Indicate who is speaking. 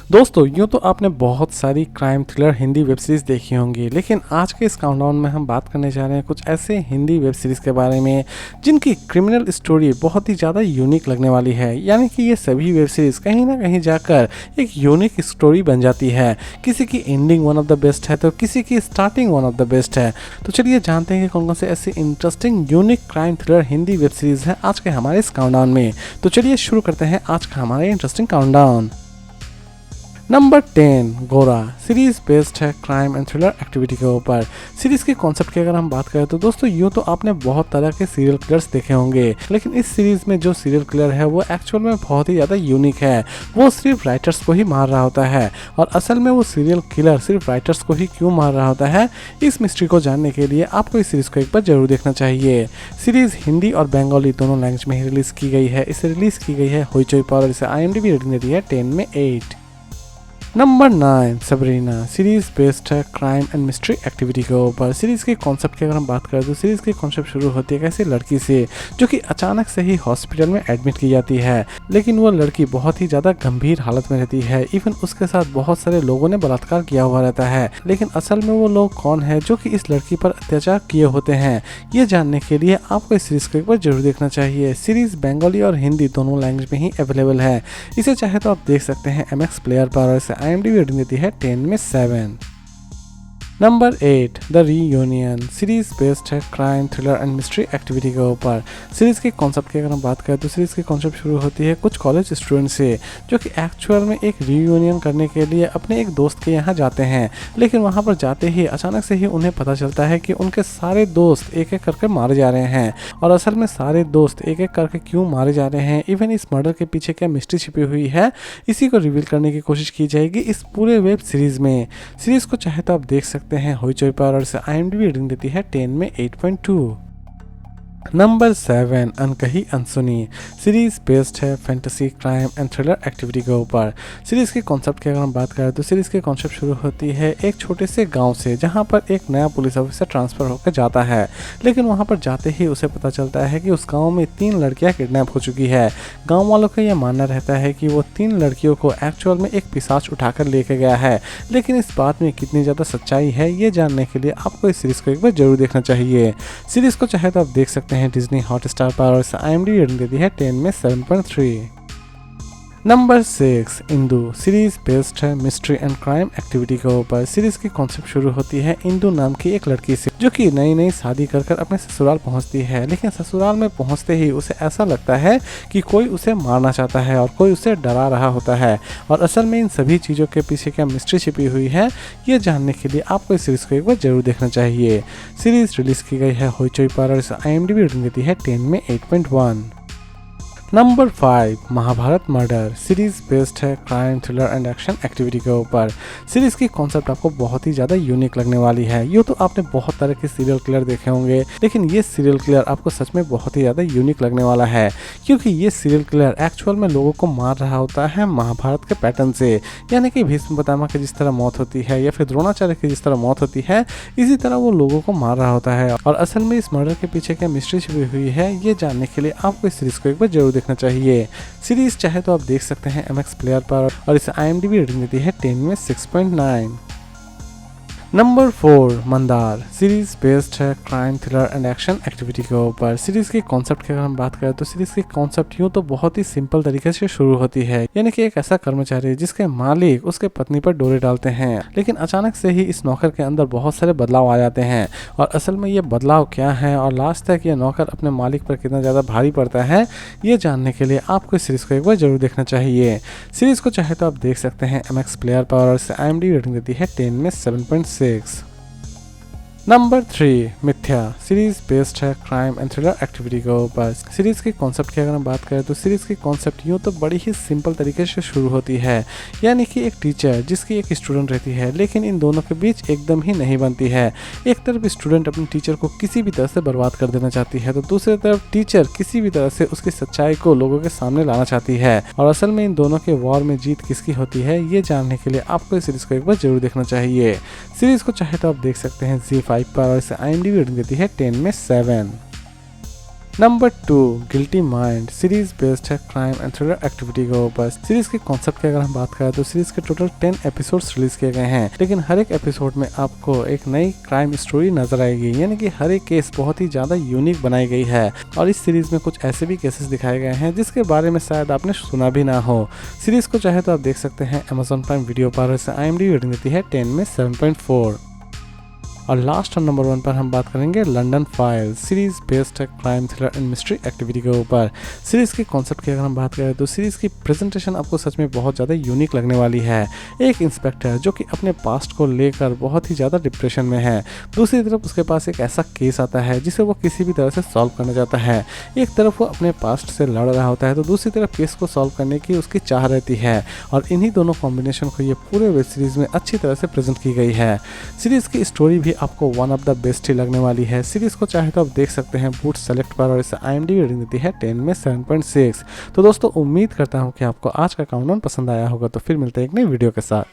Speaker 1: दोस्तों यूँ तो आपने बहुत सारी crime thriller Hindi web series देखी होंगी, लेकिन आज के इस काउंटडाउन में हम बात करने जा रहे हैं कुछ ऐसे हिंदी वेब सीरीज़ के बारे में जिनकी क्रिमिनल स्टोरी बहुत ही ज़्यादा यूनिक लगने वाली है। यानी कि ये सभी वेब सीरीज़ कहीं ना कहीं जाकर एक यूनिक स्टोरी बन जाती है। किसी की ending one of the best है तो किसी की starting one of the best है। तो चलिए जानते हैं कि कौन कौन से ऐसी interesting unique crime thriller Hindi web series है आज के हमारे इस काउंटडाउन में। तो चलिए शुरू करते हैं आज का हमारा इंटरेस्टिंग काउंटडाउन। नंबर 10 गोरा सीरीज बेस्ड है क्राइम एंड थ्रिलर एक्टिविटी के ऊपर। सीरीज के कॉन्सेप्ट की अगर हम बात करें तो दोस्तों यूँ तो आपने बहुत तरह के सीरियल किलर्स देखे होंगे, लेकिन इस सीरीज में जो सीरियल किलर है वो एक्चुअल में बहुत ही ज़्यादा यूनिक है। वो सिर्फ राइटर्स को ही मार रहा होता है, और असल में वो सीरियल किलर सिर्फ राइटर्स को ही क्यों मार रहा होता है, इस मिस्ट्री को जानने के लिए आपको इस सीरीज़ को एक बार जरूर देखना चाहिए। सीरीज़ हिंदी और बंगाली दोनों लैंग्वेज में ही रिलीज़ की गई है। इसे रिलीज़ की गई है होइचोई पर और इसे IMDb रेटिंग देती है 10 में 8। नंबर 9 सबरीना सीरीज बेस्ड है क्राइम एंड मिस्ट्री एक्टिविटी के ऊपर। सीरीज के कॉन्सेप्ट की अगर हम बात करें तो सीरीज की कॉन्सेप्ट शुरू होती है ऐसी लड़की से जो कि अचानक से ही हॉस्पिटल में एडमिट की जाती है, लेकिन वो लड़की बहुत ही ज़्यादा गंभीर हालत में रहती है। इवन उसके साथ बहुत सारे लोगों ने बलात्कार किया हुआ रहता है, लेकिन असल में वो लोग कौन है जो कि इस लड़की पर अत्याचार किए होते हैं, ये जानने के लिए आपको इस सीरीज को एक बार जरूर देखना चाहिए। सीरीज बंगाली और हिंदी दोनों लैंग्वेज में ही अवेलेबल है। इसे चाहे तो आप देख सकते हैं MX प्लेयर पर और इसे IMDb रेटिंग देती है 10 में 7। Number 8 the reunion series based है crime thriller and mystery activity के ऊपर। सीरीज के कॉन्सेप्ट की अगर हम बात करें तो सीरीज की कॉन्सेप्ट शुरू होती है कुछ कॉलेज स्टूडेंट से जो कि एक्चुअल में एक रीयूनियन करने के लिए अपने एक दोस्त के यहाँ जाते हैं, लेकिन वहाँ पर जाते ही अचानक से ही उन्हें पता चलता है कि उनके सारे दोस्त एक एक करके मारे जा रहे हैं। और असल में सारे दोस्त एक एक करके क्यों मारे जा रहे हैं, इवन इस मर्डर के पीछे क्या मिस्ट्री छिपी हुई है, इसी को रिवील करने की कोशिश की जाएगी इस पूरे वेब सीरीज में। सीरीज को चाहे तो आप देख सकते हैं होइचोई पर और इसे IMDb रेटिंग देती है 10 में 8.2। नंबर 7 अनकही अनसुनी सीरीज बेस्ड है fantasy crime and thriller activity के ऊपर। सीरीज के कॉन्सेप्ट की अगर हम बात करें तो सीरीज के कॉन्सेप्ट शुरू होती है एक छोटे से गांव से जहां पर एक नया पुलिस ऑफिसर ट्रांसफर होकर जाता है, लेकिन वहां पर जाते ही उसे पता चलता है कि उस गांव में 3 लड़कियां किडनैप हो चुकी है। गांव वालों का यह मानना रहता है कि वो 3 लड़कियों को एक्चुअल में एक पिशाच उठाकर लेके गया है, लेकिन इस बात में कितनी ज़्यादा सच्चाई है ये जानने के लिए आपको इस सीरीज को एक बार जरूर देखना चाहिए। सीरीज को चाहे तो आप देख सकते हैं डिज्नी हॉटस्टार पर और इसे IMDb रेटिंग देती है 10 में 7.3। नंबर 6 इंदू सीरीज बेस्ड है मिस्ट्री एंड क्राइम एक्टिविटी के ऊपर। सीरीज की कॉन्सेप्ट शुरू होती है इंदू नाम की एक लड़की से जो कि नई नई शादी कर अपने ससुराल पहुंचती है, लेकिन ससुराल में पहुंचते ही उसे ऐसा लगता है कि कोई उसे मारना चाहता है और कोई उसे डरा रहा होता है, और असल में इन सभी चीज़ों के पीछे क्या मिस्ट्री छिपी हुई है ये जानने के लिए आपको इस सीरीज को एक बार जरूर देखना चाहिए। सीरीज रिलीज की गई है होइचोई पर और इसे IMDb रेटिंग देती है 10 में 8.1। Number 5 Mahabharat murder series based है crime thriller and action activity के ऊपर। सीरीज की कॉन्सेप्ट आपको बहुत ही ज़्यादा यूनिक लगने वाली है। यूँ तो आपने बहुत तरह के सीरियल किलर देखे होंगे, लेकिन ये सीरियल किलर आपको सच में बहुत ही ज़्यादा यूनिक लगने वाला है, क्योंकि ये सीरियल किलर एक्चुअल में लोगों को मार रहा होता है महाभारत के पैटर्न से। यानी कि भीष्म पितामह की जिस तरह मौत होती है या फिर द्रोणाचार्य की जिस तरह मौत होती है, इसी तरह वो लोगों को मार रहा होता है। और असल में इस मर्डर के पीछे क्या मिस्ट्री छिपी हुई है ये जानने के लिए आपको इस सीरीज को एक बार जरूर देखना चाहिए। सीरीज चाहे तो आप देख सकते हैं MX प्लेयर पर और इसे IMDb रेटिंग देती है 10 में 6.9। नंबर 4 मंदार सीरीज बेस्ड है crime thriller and action activity के ऊपर। सीरीज के कॉन्सेप्ट की अगर हम बात करें तो सीरीज की कॉन्सेप्ट यूँ तो बहुत ही सिंपल तरीके से शुरू होती है। यानी कि एक ऐसा कर्मचारी जिसके मालिक उसके पत्नी पर डोरे डालते हैं, लेकिन अचानक से ही इस नौकर के अंदर बहुत सारे बदलाव आ जाते हैं, और असल में ये बदलाव क्या है और लास्ट तक ये नौकर अपने मालिक पर कितना ज़्यादा भारी पड़ता है ये जानने के लिए आपको इस सीरीज को एक बार जरूर देखना चाहिए। सीरीज को चाहे तो आप देख सकते हैं MX प्लेयर पर और इसे IMDb रेटिंग देती है 10 में 7.6। नंबर 3 मिथ्या सीरीज बेस्ड है क्राइम एंड थ्रिलर एक्टिविटी के ऊपर। सीरीज के कॉन्सेप्ट की अगर हम बात करें तो सीरीज की कॉन्सेप्ट यूँ तो बड़ी ही सिंपल तरीके से शुरू होती है। यानी कि एक टीचर जिसकी एक स्टूडेंट रहती है, लेकिन इन दोनों के बीच एकदम ही नहीं बनती है। एक तरफ स्टूडेंट अपने टीचर को किसी भी तरह से बर्बाद कर देना चाहती है, तो दूसरी तरफ टीचर किसी भी तरह से उसकी सच्चाई को लोगों के सामने लाना चाहती है। और असल में इन दोनों के वॉर में जीत किसकी होती है ये जानने के लिए आपको इस सीरीज को एक बार जरूर देखना चाहिए। सीरीज को चाहे तो आप देख सकते हैं Z5 पर और इसे IMDb रेटिंग देती है 10 में 7। Number 2 guilty mind series based है क्राइम एंड थ्रिलर एक्टिविटी के ऊपर। सीरीज के कॉन्सेप्ट की अगर हम बात करें तो सीरीज के टोटल 10 एपिसोड्स रिलीज किए गए हैं, लेकिन हर एक एपिसोड में आपको एक नई क्राइम स्टोरी नजर आएगी, यानी कि हर एक केस बहुत ही ज्यादा यूनिक बनाई गई है। और इस सीरीज में कुछ ऐसे भी केसेस दिखाए गए हैं जिसके बारे में शायद आपने सुना भी ना हो। सीरीज को चाहे तो आप देख सकते हैं Amazon प्राइम वीडियो पर। इसे IMDb रेटिंग देती है 10 में 7.4। और लास्ट और नंबर 1 पर हम बात करेंगे लंदन फाइल्स सीरीज बेस्ड है crime thriller and mystery activity के ऊपर। सीरीज के कॉन्सेप्ट की अगर हम बात करें तो सीरीज की प्रेजेंटेशन आपको सच में बहुत ज़्यादा यूनिक लगने वाली है। एक इंस्पेक्टर जो कि अपने पास्ट को लेकर बहुत ही ज़्यादा डिप्रेशन में है, दूसरी तरफ उसके पास एक ऐसा केस आता है जिसे वो किसी भी तरह से सॉल्व करना चाहता है। एक तरफ वो अपने पास्ट से लड़ रहा होता है तो दूसरी तरफ केस को सॉल्व करने की उसकी चाह रहती है, और इन्हीं दोनों कॉम्बिनेशन को ये पूरे वेब सीरीज में अच्छी तरह से प्रेजेंट की गई है। सीरीज की स्टोरी भी आपको वन ऑफ द बेस्ट ही लगने वाली है। सीरीज को चाहे तो आप देख सकते हैं बूट सेलेक्ट पर, और इसे IMDb रेटिंग देती है 10 में 7.6। तो दोस्तों उम्मीद करता हूँ कि आपको आज का काउंटडाउन पसंद आया होगा। तो फिर मिलते हैं एक नई वीडियो के साथ।